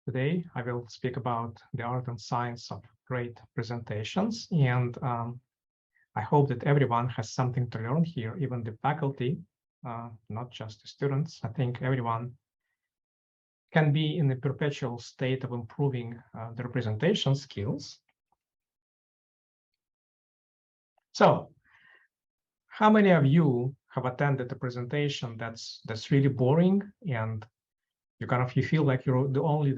Today, I will speak about the art and science of great presentations, and I hope that everyone has something to learn here, even the faculty, not just the students. I think everyone can be in a perpetual state of improving their presentation skills. So, how many of you have attended a presentation that's really boring and you feel like you're the only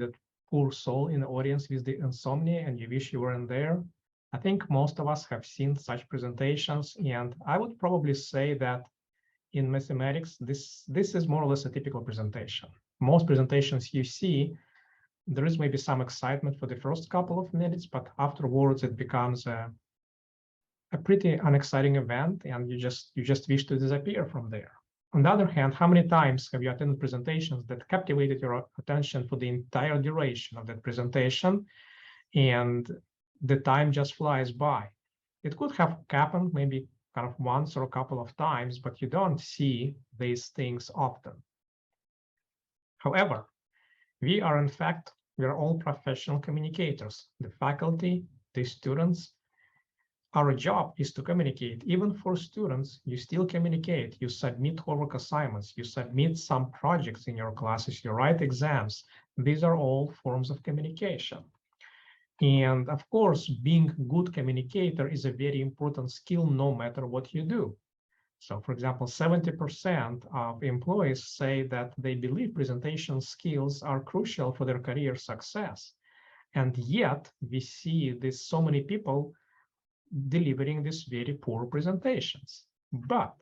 poor soul in the audience with the insomnia and you wish you weren't there? I think most of us have seen such presentations, and I would probably say that in mathematics, this is more or less a typical presentation. Most presentations you see, there is maybe some excitement for the first couple of minutes, but afterwards it becomes a pretty unexciting event, and you just wish to disappear from there. On the other hand, how many times have you attended presentations that captivated your attention for the entire duration of that presentation, and the time just flies by? It could have happened maybe kind of once or a couple of times, but you don't see these things often. However, we are all professional communicators, the faculty, the students. Our job is to communicate. Even for students, you still communicate. You submit homework assignments. You submit some projects in your classes. You write exams. These are all forms of communication. And of course, being a good communicator is a very important skill no matter what you do. So for example, 70% of employees say that they believe presentation skills are crucial for their career success. And yet we see this so many people delivering these very poor presentations. But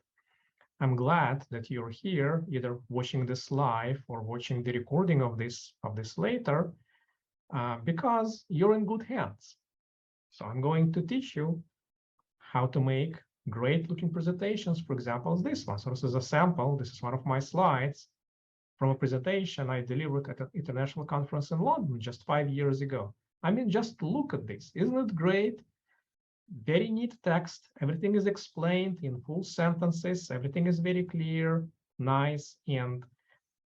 I'm glad that you're here, either watching this live or watching the recording of this later, because you're in good hands. So I'm going to teach you how to make great looking presentations, for example, this one. So this is a sample. This is one of my slides from a presentation I delivered at an international conference in London just 5 years ago. I mean, just look at this. Isn't it great? Very neat text. Everything is explained in full sentences. Everything is very clear, nice, and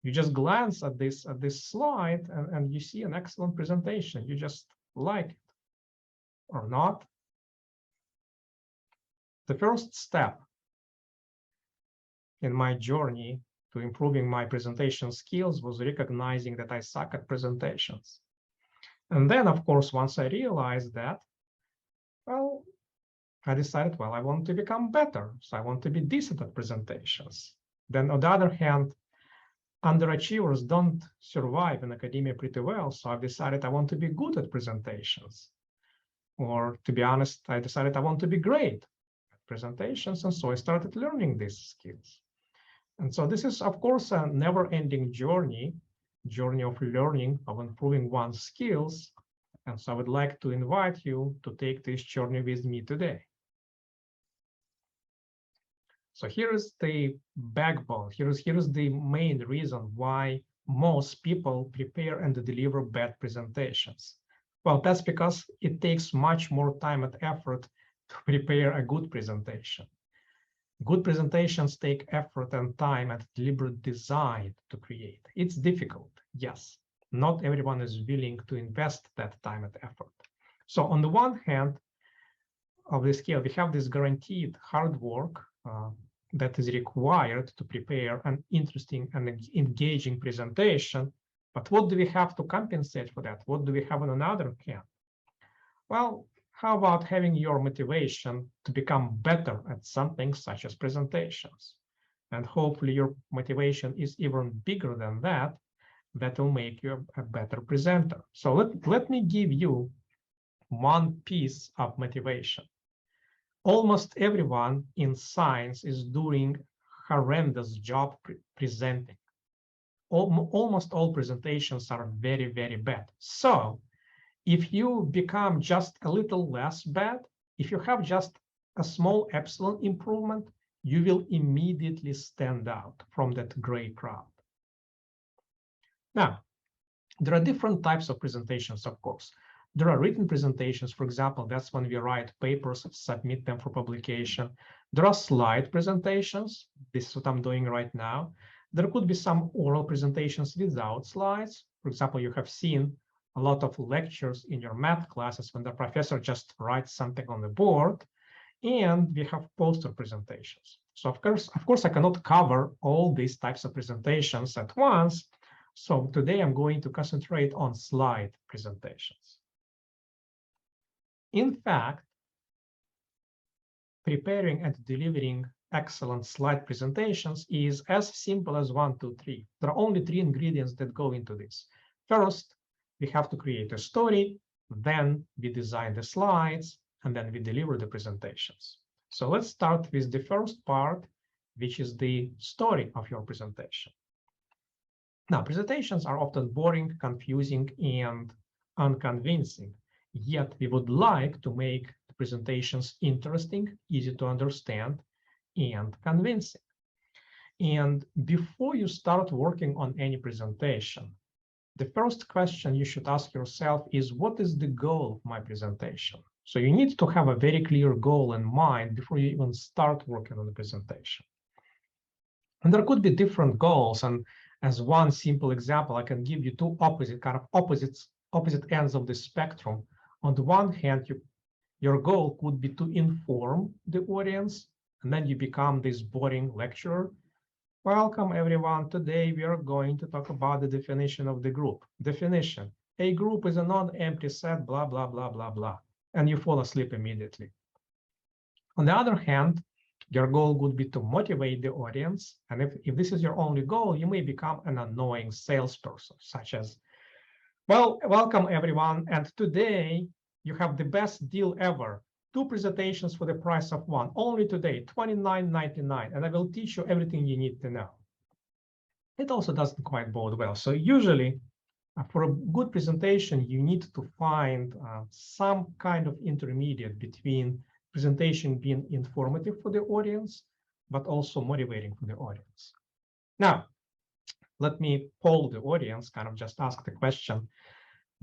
you just glance at this slide and you see an excellent presentation. You just like it or not. The first step in my journey to improving my presentation skills was recognizing that I suck at presentations. And then, of course, once I realized that, well, I decided, well, I want to become better. So I want to be decent at presentations. Then on the other hand, underachievers don't survive in academia pretty well. So I've decided I want to be good at presentations. Or to be honest, I decided I want to be great at presentations. And so I started learning these skills. And so this is, of course, a never-ending journey of learning, of improving one's skills. And so I would like to invite you to take this journey with me today. So here is the backbone. Here is the main reason why most people prepare and deliver bad presentations. Well, that's because it takes much more time and effort to prepare a good presentation. Good presentations take effort and time and deliberate design to create. It's difficult, yes. Not everyone is willing to invest that time and effort. So on the one hand of the scale, we have this guaranteed hard work that is required to prepare an interesting and engaging presentation. But what do we have to compensate for that? What do we have on another hand? Well, how about having your motivation to become better at something such as presentations? And hopefully your motivation is even bigger than that. That will make you a better presenter. So let me give you one piece of motivation. Almost everyone in science is doing a horrendous job presenting. Almost all presentations are very, very bad. So if you become just a little less bad, if you have just a small epsilon improvement, you will immediately stand out from that gray crowd. Now, there are different types of presentations, of course. There are written presentations, for example, that's when we write papers, submit them for publication. There are slide presentations. This is what I'm doing right now. There could be some oral presentations without slides. For example, you have seen a lot of lectures in your math classes when the professor just writes something on the board, and we have poster presentations. So of course, I cannot cover all these types of presentations at once. So today I'm going to concentrate on slide presentations. In fact, preparing and delivering excellent slide presentations is as simple as 1, 2, 3. There are only 3 ingredients that go into this. First, we have to create a story, then we design the slides, and then we deliver the presentations. So let's start with the first part, which is the story of your presentation. Now, presentations are often boring, confusing, and unconvincing. Yet we would like to make the presentations interesting, easy to understand, and convincing. And before you start working on any presentation, the first question you should ask yourself is, what is the goal of my presentation? So you need to have a very clear goal in mind before you even start working on the presentation. And there could be different goals. And as one simple example, I can give you two opposite ends of the spectrum. On the one hand, your goal could be to inform the audience, and then you become this boring lecturer. Welcome, everyone. Today, we are going to talk about the definition of the group. Definition: a group is a non-empty set, blah, blah, blah, blah, blah. And you fall asleep immediately. On the other hand, your goal would be to motivate the audience. And if this is your only goal, you may become an annoying salesperson, such as, well, welcome, everyone. And today, you have the best deal ever. 2 presentations for the price of 1. Only today, $29.99. And I will teach you everything you need to know. It also doesn't quite bode well. So usually, for a good presentation, you need to find some kind of intermediate between presentation being informative for the audience, but also motivating for the audience. Now, let me poll the audience, kind of just ask the question,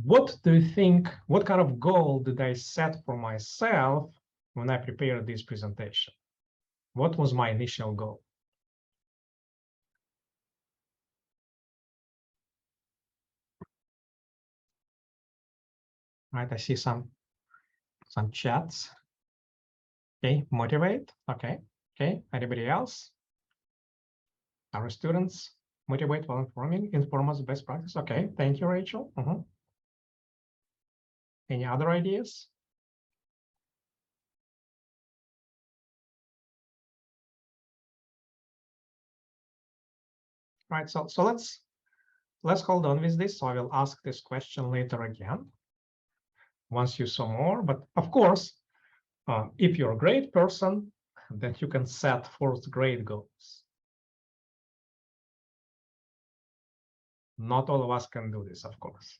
what do you think, what kind of goal did I set for myself when I prepared this presentation? What was my initial goal? Right, I see some chats. Okay, motivate. Okay, anybody else? Our students motivate while inform us best practice. Okay, thank you, Rachel. Any other ideas? Right, so let's hold on with this. So I will ask this question later again, once you saw more. But of course, if you're a great person, then you can set 4th grade goals. Not all of us can do this, of course.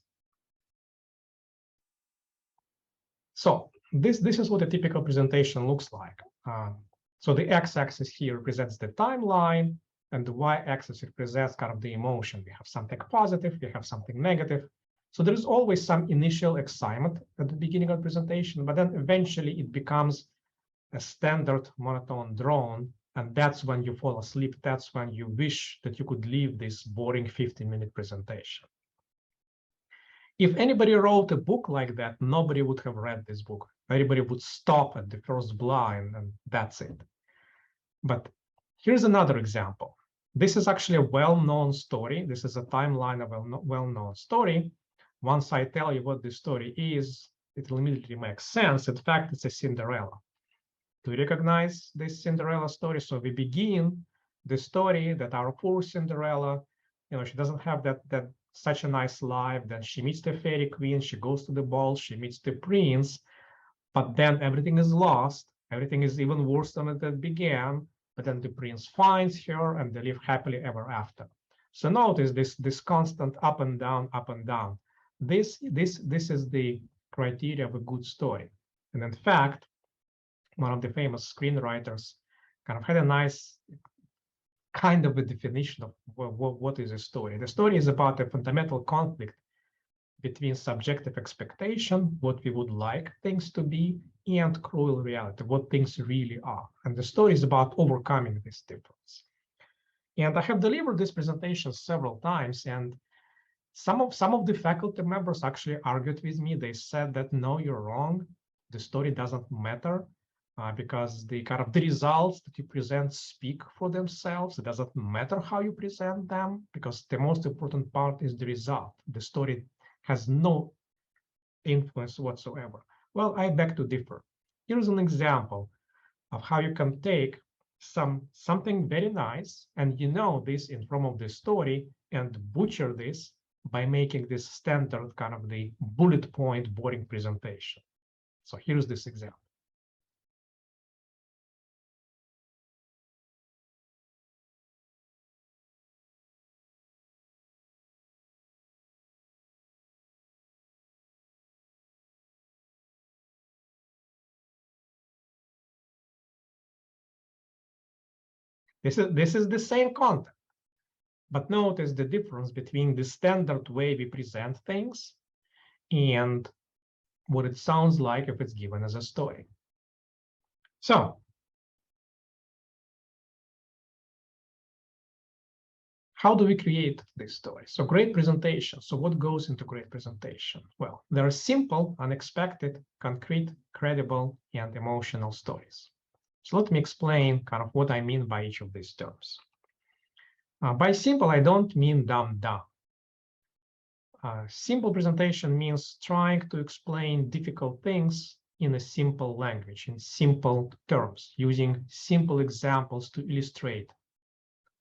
So this is what a typical presentation looks like. So the x-axis here represents the timeline, and the y-axis represents kind of the emotion. We have something positive, we have something negative. So there is always some initial excitement at the beginning of the presentation, but then eventually it becomes a standard monotone drone, and that's when you fall asleep. That's when you wish that you could leave this boring 15-minute presentation. If anybody wrote a book like that, nobody would have read this book. Everybody would stop at the first line, and that's it. But here's another example. This is actually a well-known story. This is a timeline of a well-known story. Once I tell you what this story is, it will immediately make sense. In fact, it's a Cinderella. Do you recognize this Cinderella story? So we begin the story that our poor Cinderella, she doesn't have that such a nice life. Then she meets the fairy queen. She goes to the ball. She meets the prince. But then everything is lost. Everything is even worse than it began. But then the prince finds her, and they live happily ever after. So notice this constant up and down, up and down. This is the criteria of a good story. And in fact, one of the famous screenwriters kind of had a nice kind of a definition of what is a story. The story is about a fundamental conflict between subjective expectation, what we would like things to be, and cruel reality, what things really are. And the story is about overcoming this difference. And I have delivered this presentation several times, and Some of the faculty members actually argued with me. They said that, no, you're wrong. The story doesn't matter because the results that you present speak for themselves. It doesn't matter how you present them because the most important part is the result. The story has no influence whatsoever. Well, I beg to differ. Here's an example of how you can take something very nice, and you know this in form of the story, and butcher this by making this standard kind of the bullet point boring presentation. So here's this example. This is the same content, but notice the difference between the standard way we present things and what it sounds like if it's given as a story. So how do we create this story? So great presentation. So what goes into great presentation? Well, there are simple, unexpected, concrete, credible, and emotional stories. So let me explain kind of what I mean by each of these terms. By simple, I don't mean dumb. Simple presentation means trying to explain difficult things in a simple language, in simple terms, using simple examples to illustrate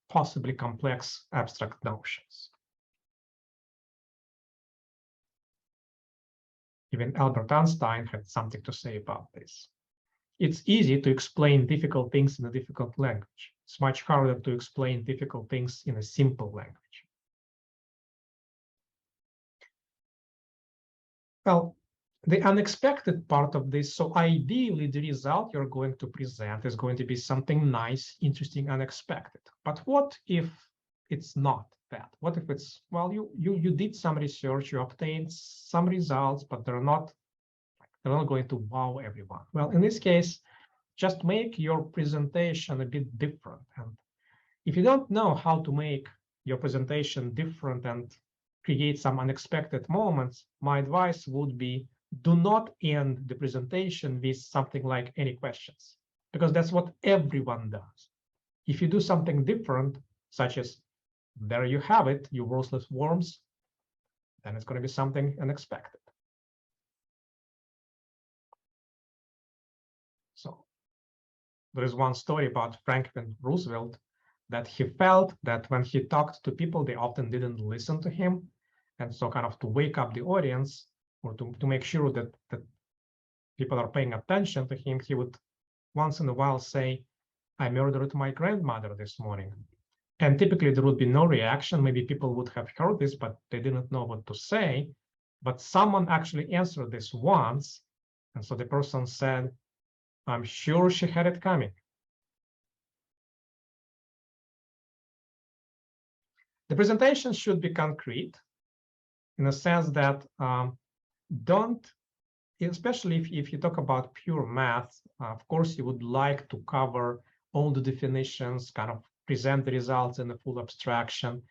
possibly complex abstract notions. Even Albert Einstein had something to say about this. It's easy to explain difficult things in a difficult language. It's much harder to explain difficult things in a simple language. Well, the unexpected part of this, so ideally the result you're going to present is going to be something nice, interesting, unexpected. But what if it's not that? What if it's, well, you did some research, you obtained some results, but they're not going to wow everyone. Well, in this case, just make your presentation a bit different. And if you don't know how to make your presentation different and create some unexpected moments, my advice would be do not end the presentation with something like any questions, because that's what everyone does. If you do something different, such as, there you have it, you worthless worms, then it's going to be something unexpected. So there is one story about Franklin Roosevelt that he felt that when he talked to people, they often didn't listen to him. And so kind of to wake up the audience, or to make sure that people are paying attention to him, he would once in a while say, I murdered my grandmother this morning. And typically there would be no reaction. Maybe people would have heard this, but they didn't know what to say. But someone actually answered this once. And so the person said, I'm sure she had it coming. The presentation should be concrete in a sense that don't, especially if you talk about pure math, of course, you would like to cover all the definitions, kind of present the results in a full abstraction,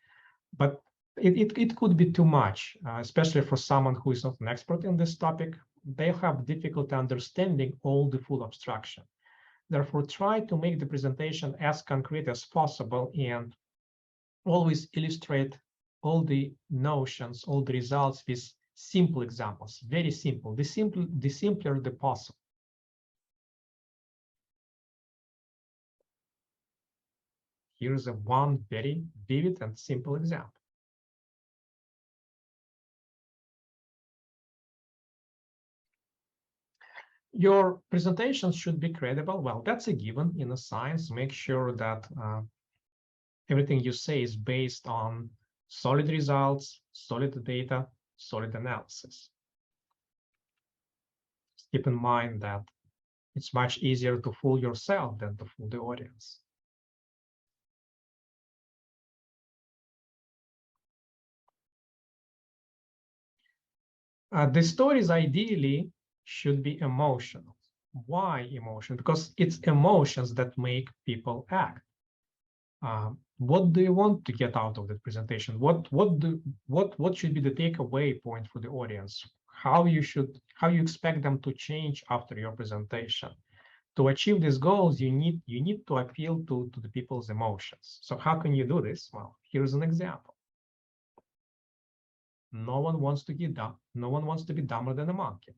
but it could be too much, especially for someone who is not an expert in this topic. They have difficulty understanding all the full abstraction. Therefore, try to make the presentation as concrete as possible and always illustrate all the notions, all the results with simple examples, very simple. The simpler the possible. Here's one very vivid and simple example. Your presentation should be credible. Well, that's a given in a science. Make sure that everything you say is based on solid results, solid data, solid analysis. Just keep in mind that it's much easier to fool yourself than to fool the audience. The stories ideally should be emotional. Why emotion? Because it's emotions that make people act. What do you want to get out of the presentation? What should be the takeaway point for the audience? How you expect them to change after your presentation? To achieve these goals, you need to appeal to the people's emotions. So how can you do this? Well, here's an example. No one wants to get dumb. No one wants to be dumber than a monkey.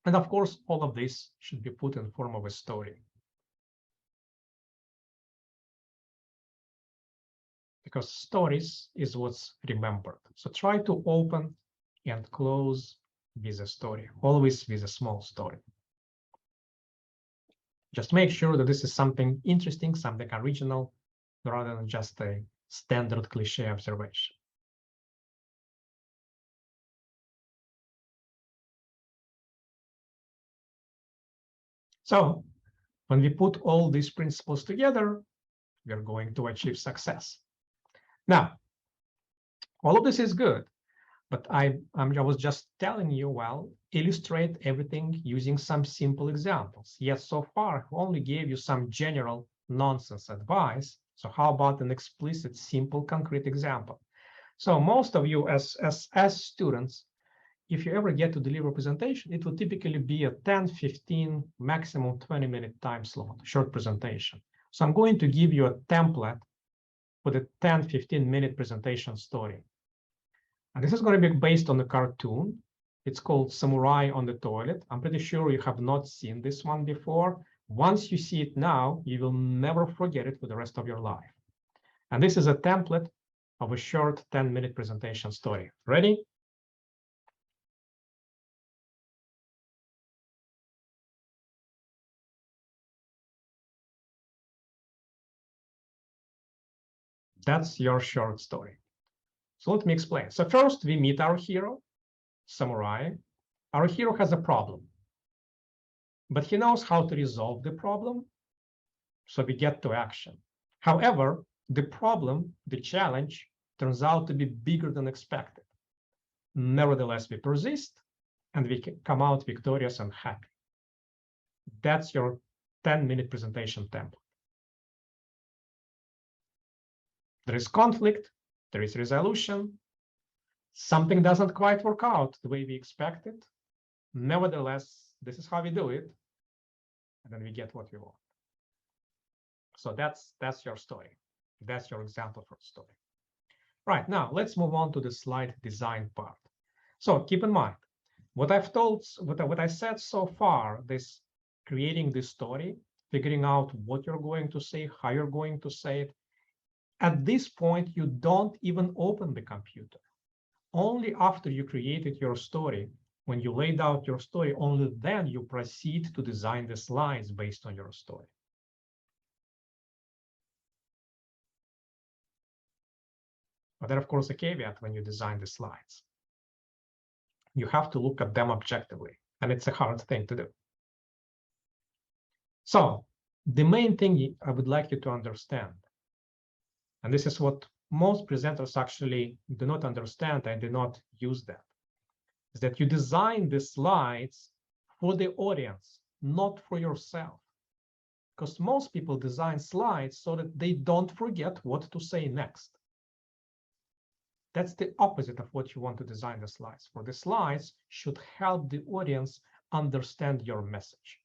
And of course, all of this should be put in form of a story. Because stories is what's remembered. So try to open and close with a story, always with a small story. Just make sure that this is something interesting, something original, rather than just a standard cliche observation. So when we put all these principles together, we're going to achieve success. Now, all of this is good, but I was just telling you, well, illustrate everything using some simple examples. Yet so far, I only gave you some general nonsense advice. So how about an explicit, simple, concrete example? So most of you as students, if you ever get to deliver a presentation, it will typically be a 10, 15, maximum 20-minute time slot, short presentation. So I'm going to give you a template for the 10, 15-minute presentation story. And this is going to be based on a cartoon. It's called Samurai on the Toilet. I'm pretty sure you have not seen this one before. Once you see it now, you will never forget it for the rest of your life. And this is a template of a short 10-minute presentation story. Ready? That's your short story. So let me explain. So first, we meet our hero, Samurai. Our hero has a problem, but he knows how to resolve the problem. So we get to action. However, the problem, the challenge, turns out to be bigger than expected. Nevertheless, we persist and we come out victorious and happy. That's your 10-minute presentation template. There is conflict, there is resolution. Something doesn't quite work out the way we expected. Nevertheless, this is how we do it. And then we get what we want. So that's your story. That's your example for a story. Right, now let's move on to the slide design part. So keep in mind, what I said so far, this creating this story, figuring out what you're going to say, how you're going to say it. At this point, you don't even open the computer. Only after you created your story, when you laid out your story, only then you proceed to design the slides based on your story. But there, of course, a caveat when you design the slides. You have to look at them objectively, and it's a hard thing to do. So the main thing I would like you to understand, and this is what most presenters actually do not understand and do not use that, is that you design the slides for the audience, not for yourself. Because most people design slides so that they don't forget what to say next. That's the opposite of what you want to design the slides for. The slides should help the audience understand your message.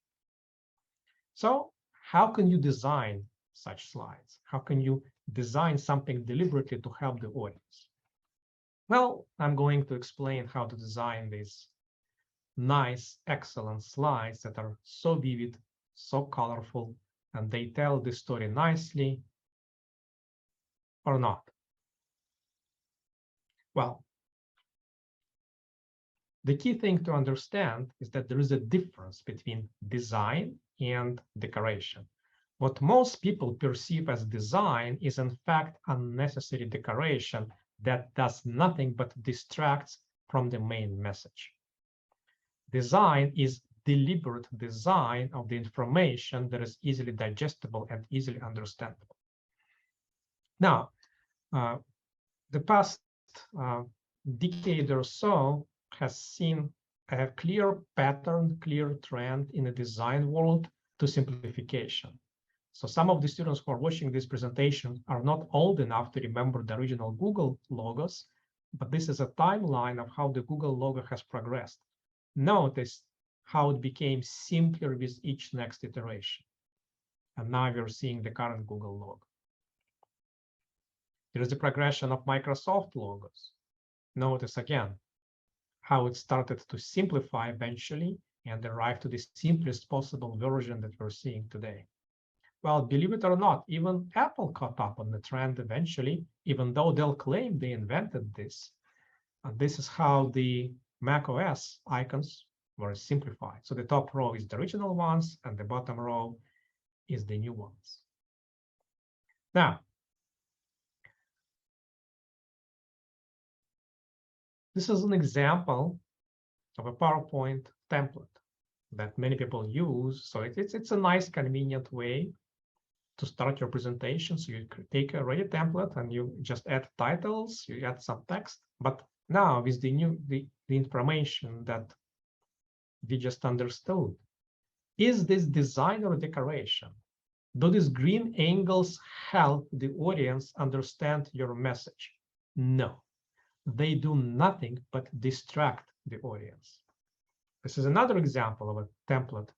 So how can you design such slides? How can you design something deliberately to help the audience? Well, I'm going to explain how to design these nice, excellent slides that are so vivid, so colorful, and they tell the story nicely or not. Well, the key thing to understand is that there is a difference between design and decoration. What most people perceive as design is in fact unnecessary decoration that does nothing but distracts from the main message. Design is deliberate design of the information that is easily digestible and easily understandable. Now, the past decade or so has seen a clear pattern, clear trend in the design world to simplification. So some of the students who are watching this presentation are not old enough to remember the original Google logos, but this is a timeline of how the Google logo has progressed. Notice how it became simpler with each next iteration. And now we're seeing the current Google logo. There is a progression of Microsoft logos. Notice again how it started to simplify eventually and arrive to the simplest possible version that we're seeing today. Well, believe it or not, even Apple caught up on the trend eventually, even though they'll claim they invented this. And this is how the Mac OS icons were simplified. So the top row is the original ones, and the bottom row is the new ones. Now, this is an example of a PowerPoint template that many people use. So it's a nice, convenient way to start your presentation. So you take a ready template and you just add titles, you add some text. But now with the information that we just understood, is this design or decoration? Do these green angles help the audience understand your message? No, they do nothing but distract the audience. This is another example of a template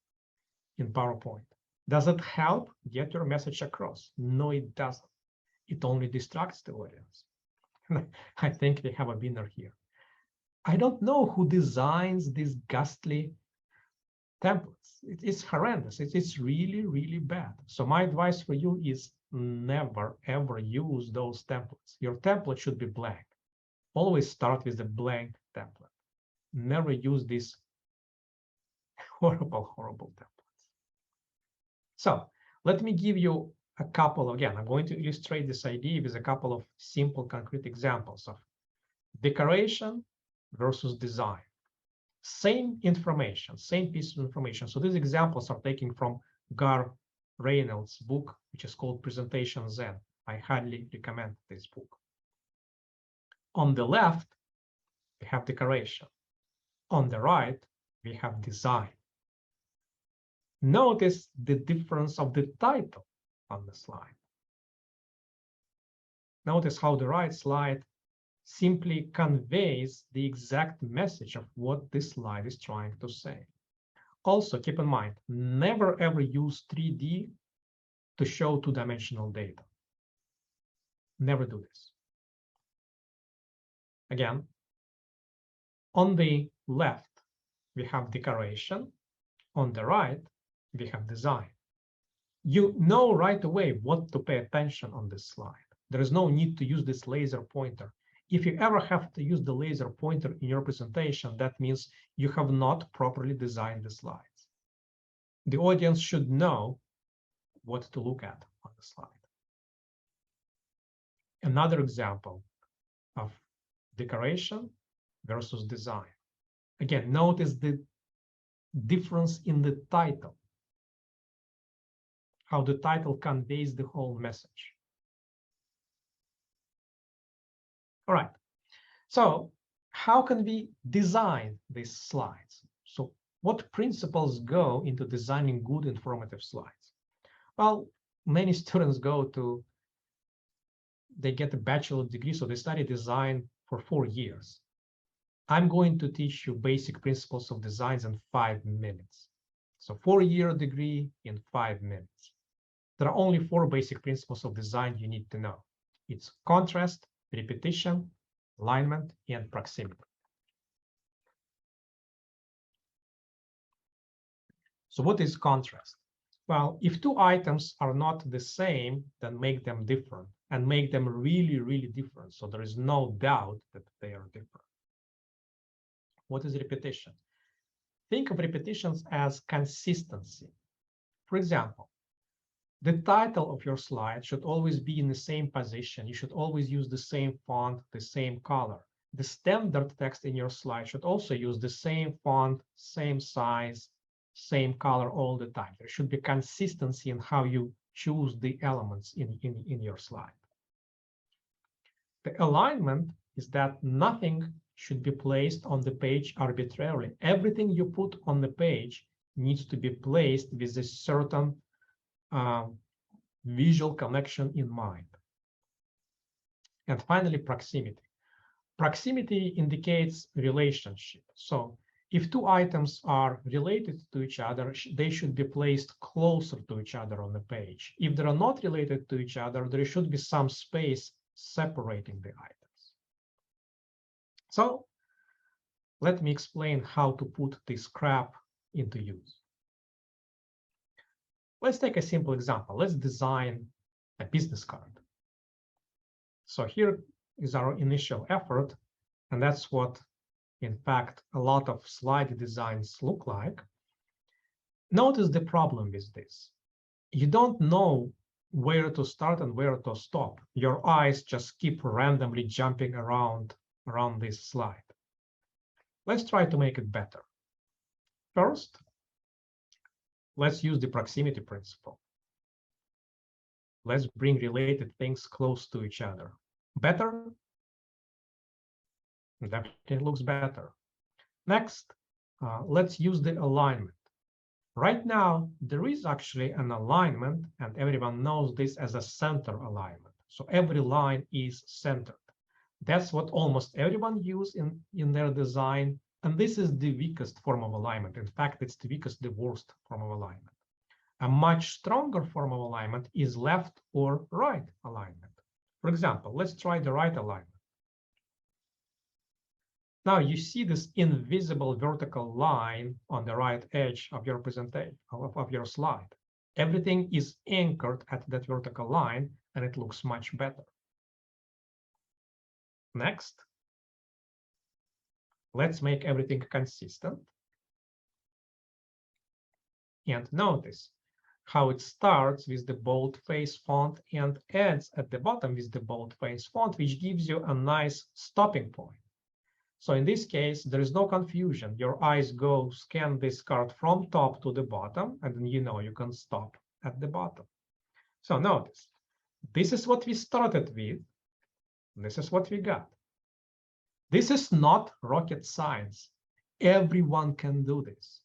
in PowerPoint. Does it help get your message across? No, it doesn't. It only distracts the audience. I think we have a winner here. I don't know who designs these ghastly templates. It's horrendous. It's really, really bad. So my advice for you is never, ever use those templates. Your template should be blank. Always start with a blank template. Never use these horrible, horrible templates. So let me give you a couple. Again, I'm going to illustrate this idea with a couple of simple, concrete examples of decoration versus design. Same information, same piece of information. So these examples are taken from Gar Reynolds' book, which is called Presentation Zen. I highly recommend this book. On the left, we have decoration. On the right, we have design. Notice the difference of the title on the slide. Notice how the right slide simply conveys the exact message of what this slide is trying to say. Also, keep in mind, never ever use 3D to show two-dimensional data. Never do this. Again, on the left, we have decoration. On the right, we have design. You know right away what to pay attention on this slide. There is no need to use this laser pointer. If you ever have to use the laser pointer in your presentation, that means you have not properly designed the slides. The audience should know what to look at on the slide. Another example of decoration versus design. Again, notice the difference in the title, how the title conveys the whole message. All right, so how can we design these slides? So what principles go into designing good informative slides? Well, many students they get a bachelor's degree, so they study design for 4 years. I'm going to teach you basic principles of designs in 5 minutes. So 4-year degree in 5 minutes. There are only 4 basic principles of design you need to know. It's contrast, repetition, alignment, and proximity. So what is contrast? Well, if 2 items are not the same, then make them different and make them really, really different. So there is no doubt that they are different. What is repetition? Think of repetitions as consistency. For example, the title of your slide should always be in the same position. You should always use the same font, the same color. The standard text in your slide should also use the same font, same size, same color all the time. There should be consistency in how you choose the elements in your slide. The alignment is that nothing should be placed on the page arbitrarily. Everything you put on the page needs to be placed with a certain visual connection in mind. And finally, proximity. Proximity indicates relationship. So if two items are related to each other, they should be placed closer to each other on the page. If they are not related to each other, there should be some space separating the items. So let me explain how to put this crap into use. Let's take a simple example. Let's design a business card. So here is our initial effort, and that's what, in fact, a lot of slide designs look like. Notice the problem with this. You don't know where to start and where to stop. Your eyes just keep randomly jumping around this slide. Let's try to make it better. First, let's use the proximity principle. Let's bring related things close to each other. Better? Definitely looks better. Next, let's use the alignment. Right now, there is actually an alignment, and everyone knows this as a center alignment. So every line is centered. That's what almost everyone uses in their design, and this is the weakest form of alignment. In fact, it's the weakest, the worst form of alignment. A much stronger form of alignment is left or right alignment. For example, let's try the right alignment. Now you see this invisible vertical line on the right edge of your presentation, of your slide. Everything is anchored at that vertical line, and it looks much better. Next, let's make everything consistent. And notice how it starts with the boldface font and ends at the bottom with the boldface font, which gives you a nice stopping point. So in this case, there is no confusion. Your eyes go scan this card from top to the bottom, and then you know you can stop at the bottom. So notice, this is what we started with. This is what we got. This is not rocket science. Everyone can do this.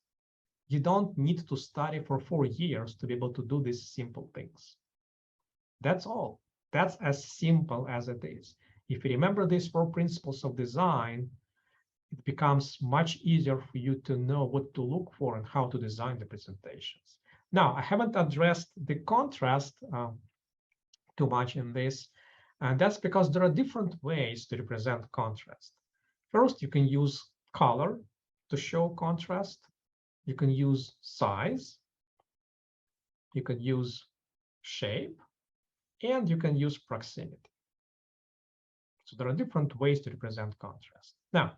You don't need to study for 4 years to be able to do these simple things. That's all. That's as simple as it is. If you remember these 4 principles of design, it becomes much easier for you to know what to look for and how to design the presentations. Now, I haven't addressed the contrast too much in this, and that's because there are different ways to represent contrast. First, you can use color to show contrast. You can use size. You can use shape, and you can use proximity. So there are different ways to represent contrast. Now,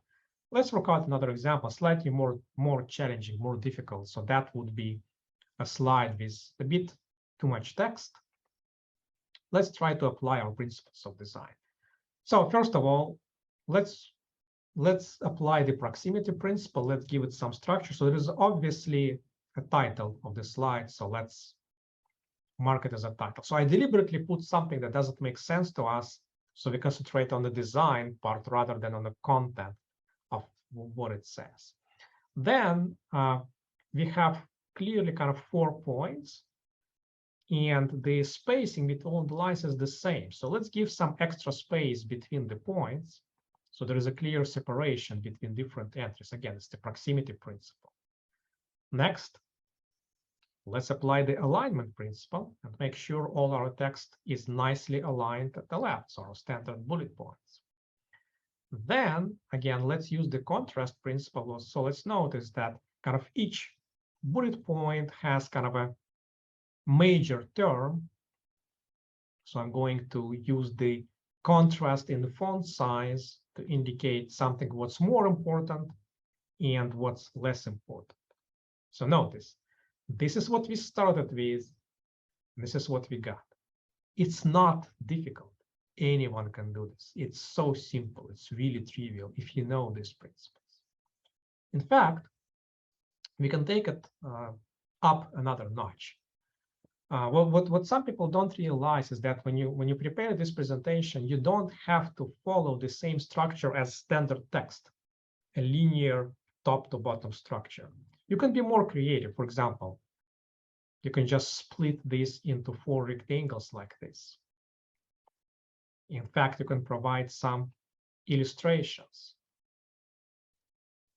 let's work out another example, slightly more challenging, more difficult. So that would be a slide with a bit too much text. Let's try to apply our principles of design. So first of all, let's apply the proximity principle. Let's give it some structure. So there is obviously a title of the slide. So let's mark it as a title. So I deliberately put something that doesn't make sense to us, so we concentrate on the design part rather than on the content of what it says. Then we have clearly kind of 4 points, and the spacing between all the lines is the same. So let's give some extra space between the points, so there is a clear separation between different entries. Again, it's the proximity principle. Next, let's apply the alignment principle and make sure all our text is nicely aligned at the left, so our standard bullet points. Then, again, let's use the contrast principle. So let's notice that kind of each bullet point has kind of a major term. So I'm going to use the contrast in the font size to indicate something what's more important and what's less important. So notice, this is what we started with. This is what we got. It's not difficult. Anyone can do this. It's so simple. It's really trivial if you know these principles. In fact, we can take it up another notch. What some people don't realize is that when you prepare this presentation, you don't have to follow the same structure as standard text, a linear top to bottom structure. You can be more creative. For example, you can just split this into 4 rectangles like this. In fact, you can provide some illustrations.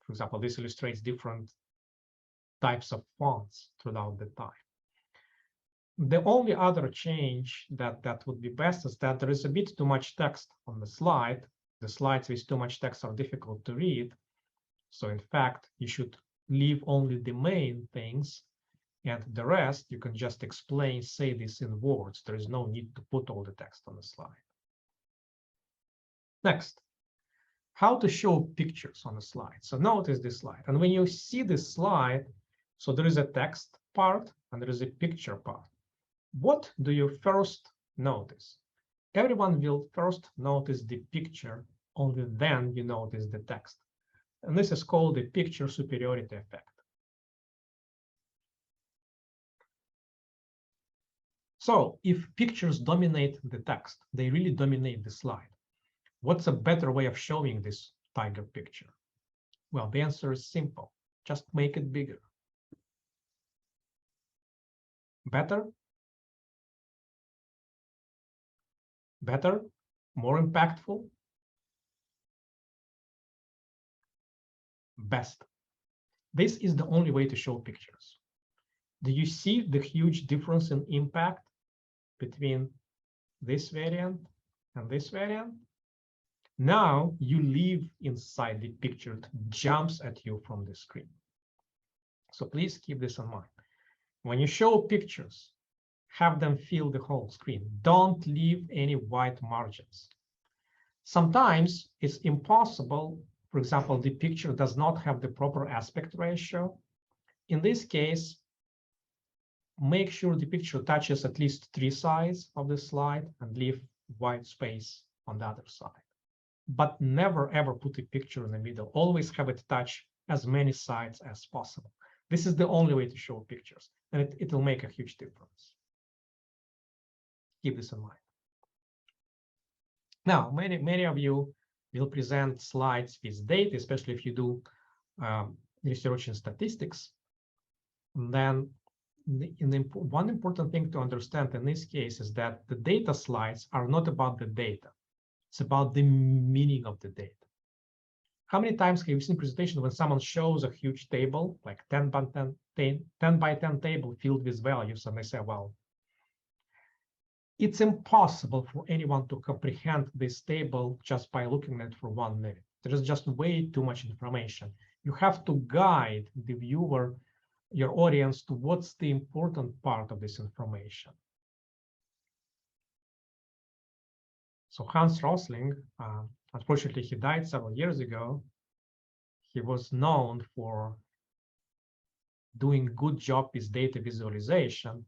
For example, this illustrates different types of fonts throughout the time. The only other change that would be best is that there is a bit too much text on the slide. The slides with too much text are difficult to read. So in fact, you should leave only the main things, and the rest you can just explain, say this in words. There is no need to put all the text on the slide. Next, how to show pictures on a slide. So notice this slide. And when you see this slide, so there is a text part and there is a picture part. What do you first notice? Everyone will first notice the picture, only then you notice the text. And this is called the picture superiority effect. So if pictures dominate the text, they really dominate the slide. What's a better way of showing this tiger picture? Well, the answer is simple. Just make it bigger. Better? Better? More impactful? Best. This is the only way to show pictures. Do you see the huge difference in impact between this variant and this variant? Now you live inside the picture. It jumps at you from the screen. So please keep this in mind. When you show pictures, have them fill the whole screen. Don't leave any white margins. Sometimes it's impossible. For example, the picture does not have the proper aspect ratio. In this case, make sure the picture touches at least 3 sides of the slide and leave white space on the other side. But never ever put a picture in the middle. Always have it touch as many sides as possible. This is the only way to show pictures, and it will make a huge difference. Keep this in mind. Now, many of you will present slides with data, especially if you do research in statistics. And then one important thing to understand in this case is that the data slides are not about the data. It's about the meaning of the data. How many times have you seen presentation when someone shows a huge table, like 10 by 10 table filled with values, and they say, well, it's impossible for anyone to comprehend this table just by looking at it for 1 minute. There is just way too much information. You have to guide the viewer, your audience, to what's the important part of this information. So Hans Rosling, unfortunately, he died several years ago. He was known for doing a good job with data visualization.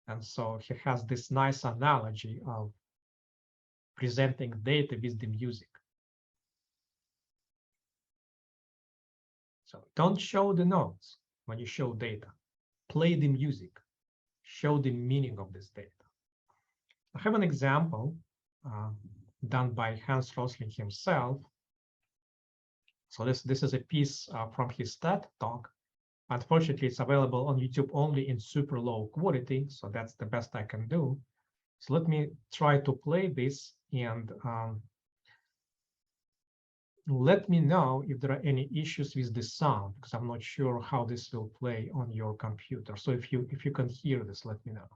And so he has this nice analogy of presenting data with the music. So don't show the notes when you show data. Play the music. Show the meaning of this data. I have an example done by Hans Rosling himself. So this is a piece from his TED talk. Unfortunately, it's available on YouTube only in super low quality, so that's the best I can do. So let me try to play this, and let me know if there are any issues with the sound, because I'm not sure how this will play on your computer. So if you can hear this, let me know.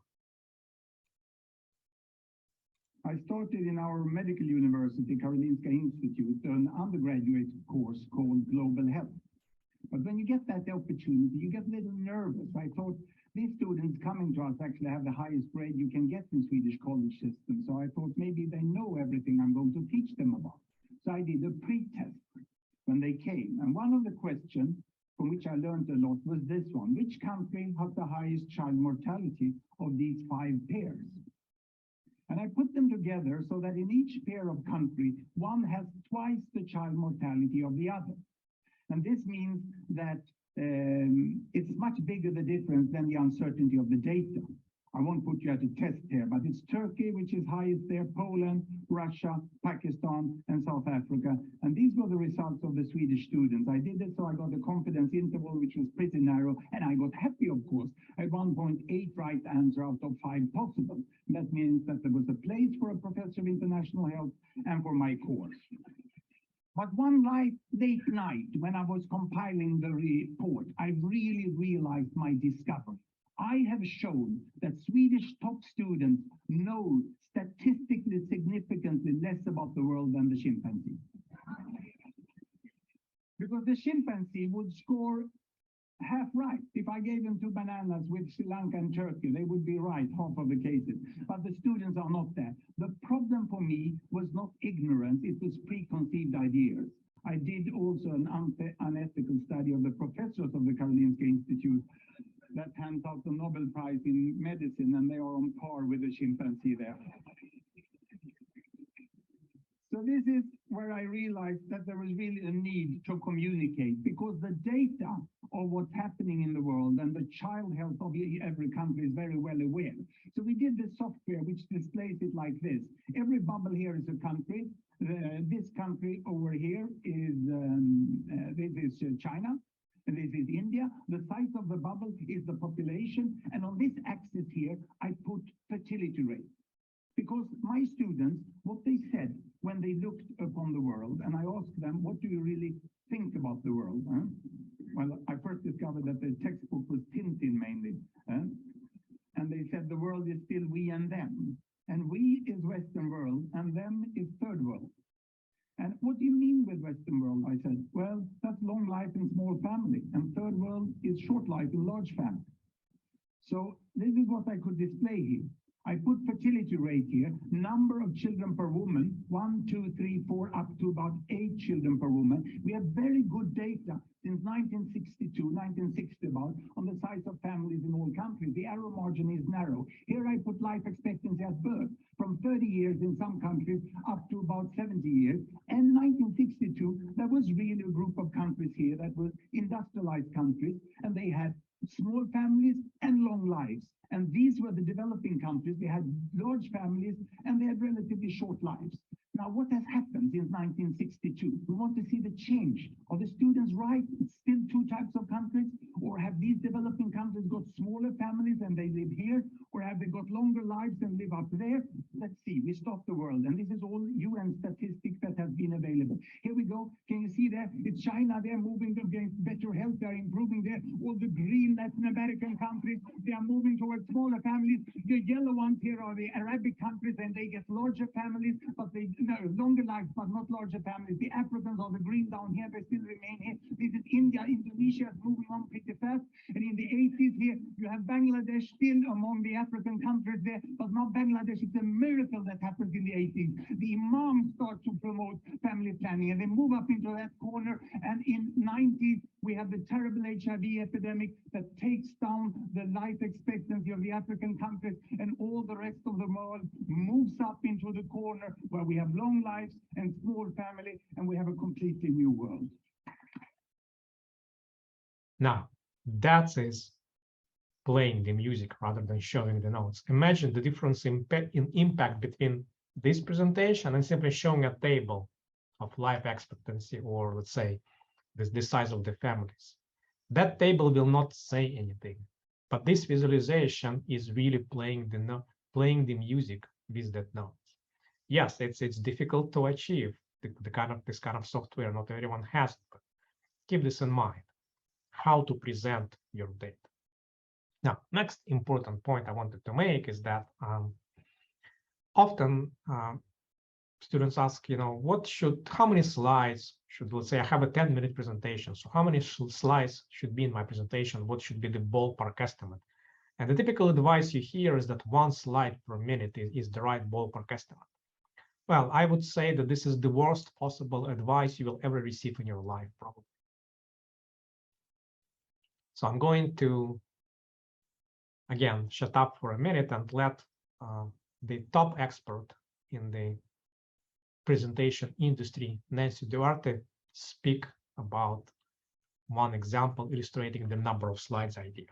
I started in our medical university, Karolinska Institute, an undergraduate course called Global Health. But when you get that opportunity, you get a little nervous. I thought these students coming to us actually have the highest grade you can get in Swedish college system. So I thought maybe they know everything I'm going to teach them about. So I did a pre-test when they came. And one of the questions from which I learned a lot was this one: which country has the highest child mortality of these 5 pairs? And I put them together so that in each pair of country, one has twice the child mortality of the other. And this means that it's much bigger the difference than the uncertainty of the data. I won't put you at a test here, but it's Turkey, which is highest there, Poland, Russia, Pakistan, and South Africa. And these were the results of the Swedish students. I did it, so I got a confidence interval, which was pretty narrow, and I got happy, of course. I had 1.8 right answer out of 5 possible. That means that there was a place for a professor of international health and for my course. But one late night, when I was compiling the report, I really realized my discovery. I have shown that Swedish top students know statistically significantly less about the world than the chimpanzee. Because the chimpanzee would score half right. If I gave them 2 bananas with Sri Lanka and Turkey, they would be right half of the cases. But the students are not there. The problem for me was not ignorance, it was preconceived ideas. I did also an unethical study of the professors of the Karolinska Institute that hands out the Nobel Prize in medicine, and they are on par with the chimpanzee there. So this is where I realized that there was really a need to communicate, because the data of what's happening in the world and the child health of every country is very well aware. So we did this software which displays it like this. Every bubble here is a country. This country over here is this is China. And this is India. The size of the bubble is the population. And on this axis here, I put fertility rate. Because my students, what they said when they looked upon the world, and I asked them, what do you really think about the world? Huh? Well, I first discovered that the textbook was Tintin mainly. And they said the world is still we and them. And we is Western world, and them is third world. And what do you mean with Western world? I said, well, that's long life in small family, and third world is short life in large family. So this is what I could display here. I put fertility rate here, number of children per woman, 1, 2, 3, 4, up to about 8 children per woman. We have very good data since 1962, 1960 about, on the size of families in all countries. The error margin is narrow. Here I put life expectancy at birth, from 30 years in some countries up to about 70 years. And 1962, there was really a group of countries here that were industrialized countries, and they had small families and long lives. And these were the developing countries. They had large families and they had relatively short lives. Now, what has happened since 1962? We want to see the change. Are the students right? It's still 2 types of countries? Or have these developing countries got smaller families and they live here? Or have they got longer lives and live up there? Let's see. We stop the world. And this is all UN statistics that have been available. Here we go. Can you see there? It's China. They're moving against better health. They're improving there. All the green Latin American countries, they are moving towards smaller families. The yellow ones here are the Arabic countries, and they get larger families, but they longer lives, but not larger families. The Africans are the green down here. They still remain here. This is India. Indonesia is moving on pretty fast. And in the 80s here, you have Bangladesh still among the African countries there, but not Bangladesh. It's a miracle that happens in the 80s. The imams start to promote family planning, and they move up into that corner. And in 90s, we have the terrible HIV epidemic that takes down the life expectancy of the African countries, and all the rest of the world moves up into the corner where we have long lives and small family, and we have a completely new world. Now, that is playing the music rather than showing the notes. Imagine the difference in impact between this presentation and simply showing a table of life expectancy, or let's say the size of the families. That table will not say anything, but this visualization is really playing the music with that note. Yes, it's difficult to achieve this kind of software. Not everyone has it, but keep this in mind, how to present your data. Now, next important point I wanted to make is that often students ask, how many slides should, let's say I have a 10-minute presentation. So how many slides should be in my presentation? What should be the ballpark estimate? And the typical advice you hear is that 1 slide per minute is the right ballpark estimate. Well, I would say that this is the worst possible advice you will ever receive in your life, probably. So I'm going to, again, shut up for a minute and let the top expert in the presentation industry, Nancy Duarte, speak about one example illustrating the number of slides idea.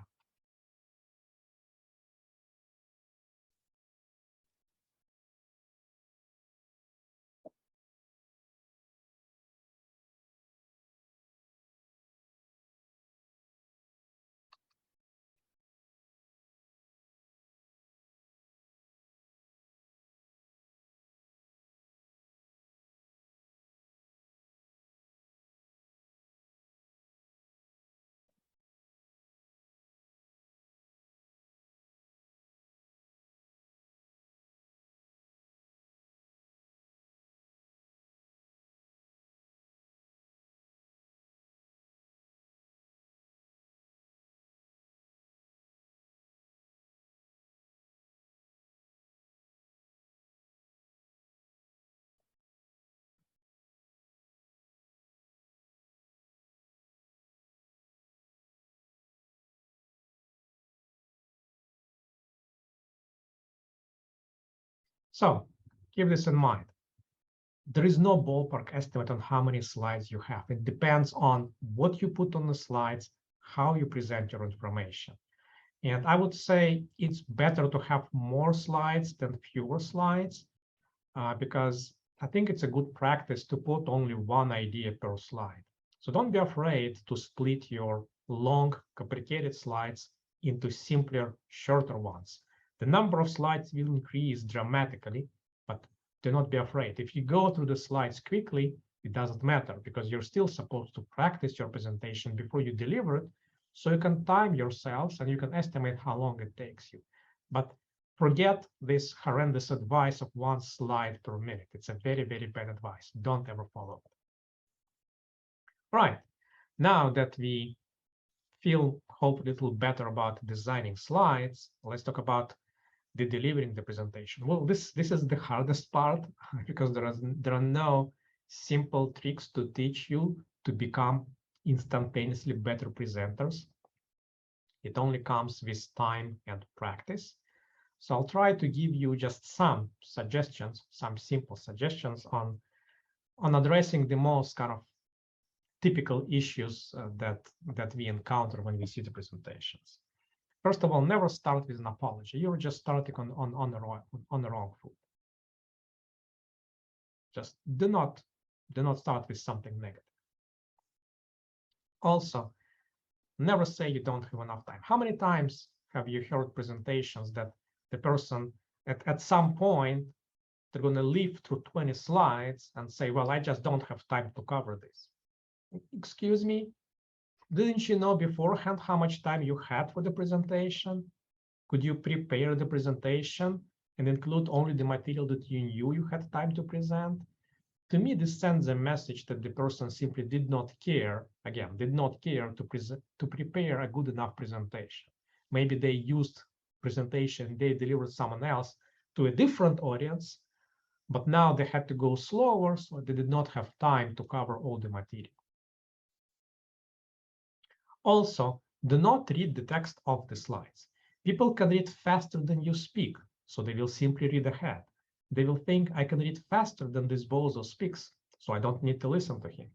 So keep this in mind. There is no ballpark estimate on how many slides you have. It depends on what you put on the slides, how you present your information. And I would say it's better to have more slides than fewer slides, because I think it's a good practice to put only one idea per slide. So don't be afraid to split your long, complicated slides into simpler, shorter ones. The number of slides will increase dramatically, but do not be afraid. If you go through the slides quickly, it doesn't matter because you're still supposed to practice your presentation before you deliver it, so you can time yourselves and you can estimate how long it takes you. But forget this horrendous advice of 1 slide per minute. It's a very, very bad advice. Don't ever follow it. All right, now that we feel hopefully a little better about designing slides, let's talk about the delivering the presentation. Well, this is the hardest part because there are no simple tricks to teach you to become instantaneously better presenters. It only comes with time and practice. So I'll try to give you just some suggestions, some simple suggestions on addressing the most kind of typical issues that we encounter when we see the presentations. First of all, never start with an apology. You're just starting on the wrong foot. Just do not start with something negative. Also, never say you don't have enough time. How many times have you heard presentations that the person at some point they're going to leaf through 20 slides and say, well, I just don't have time to cover this. Excuse me, didn't you know beforehand how much time you had for the presentation? Could you prepare the presentation and include only the material that you knew you had time to present? To me, this sends a message that the person simply did not care, again, did not care to prepare a good enough presentation. Maybe they used presentation, they delivered someone else to a different audience, but now they had to go slower, so they did not have time to cover all the material. Also, do not read the text of the slides. People can read faster than you speak, so they will simply read ahead. They will think, I can read faster than this bozo speaks, so I don't need to listen to him.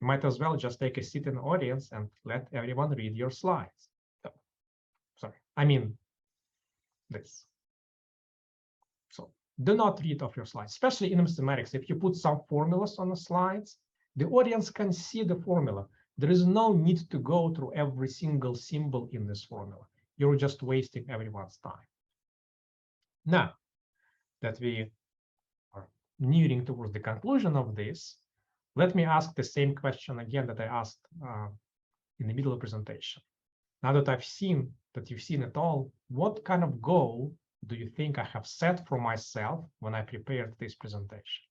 You might as well just take a seat in the audience and let everyone read your slides. So, sorry, I mean this. So do not read off your slides, especially in mathematics. If you put some formulas on the slides, the audience can see the formula. There is no need to go through every single symbol in this formula. You're just wasting everyone's time. Now that we are nearing towards the conclusion of this, let me ask the same question again that I asked in the middle of the presentation. Now that I've seen that you've seen it all, what kind of goal do you think I have set for myself when I prepared this presentation?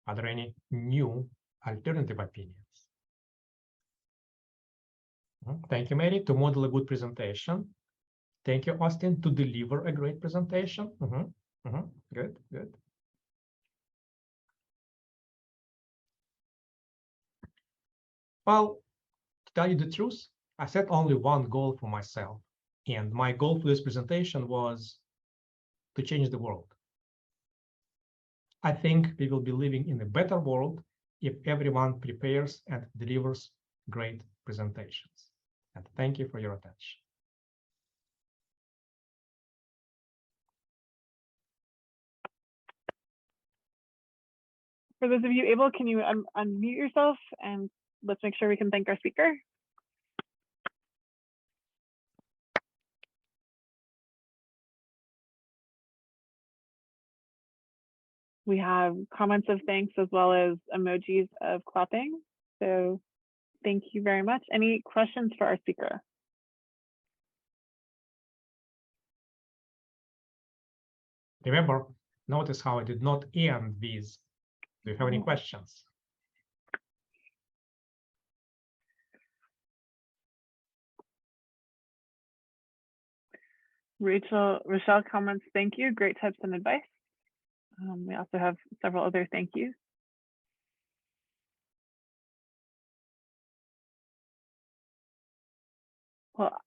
Are there any new alternative opinions? Thank you, Mary, to model a good presentation. Thank you, Austin, to deliver a great presentation. Good, good. Well, to tell you the truth, I set only one goal for myself. And my goal for this presentation was to change the world. I think we will be living in a better world if everyone prepares and delivers great presentations. And thank you for your attention. For those of you able, can you unmute yourself and let's make sure we can thank our speaker. We have comments of thanks as well as emojis of clapping. So thank you very much. Any questions for our speaker? Remember, notice how I did not end these. Do you have any questions? Rochelle comments, thank you. Great tips and advice. We also have several other thank yous. Well,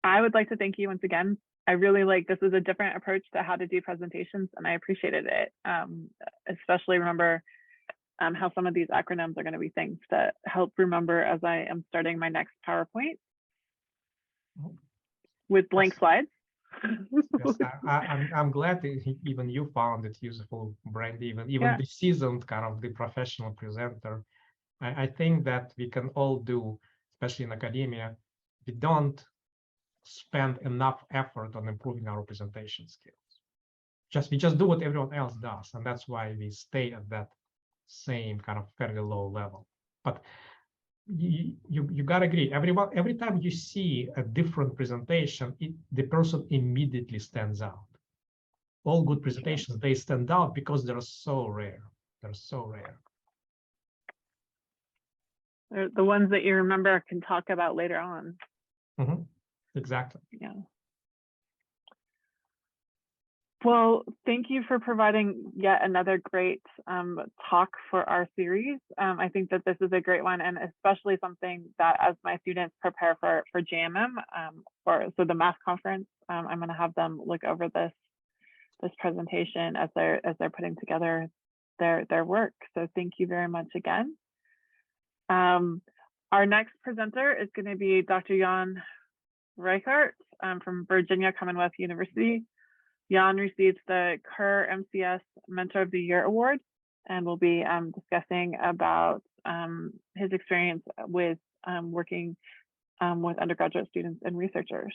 I would like to thank you once again I really like, this is a different approach to how to do presentations, and I appreciated it. Especially remember how some of these acronyms are going to be things to help remember as I am starting my next PowerPoint with blank slides. Yes, I'm glad that even you found it useful, Brandy, even Yeah. the seasoned kind of the professional presenter. I think that we can all do, especially in academia, we don't spend enough effort on improving our presentation skills. We just do what everyone else does, and that's why we stay at that same kind of fairly low level. But you gotta agree, every time you see a different presentation, the person immediately stands out. All good presentations, they stand out because they're so rare. They're so rare. They're the ones that you remember can talk about later on. Mm-hmm. Exactly. Yeah. Well, thank you for providing yet another great talk for our series. I think that this is a great one, and especially something that as my students prepare for JMM, so the math conference, I'm going to have them look over this presentation as they're putting together their work. So thank you very much again. Our next presenter is going to be Dr. Jan Reichert from Virginia Commonwealth University. Jan received the CUR MCS Mentor of the Year Award, and will be discussing about his experience with working with undergraduate students and researchers.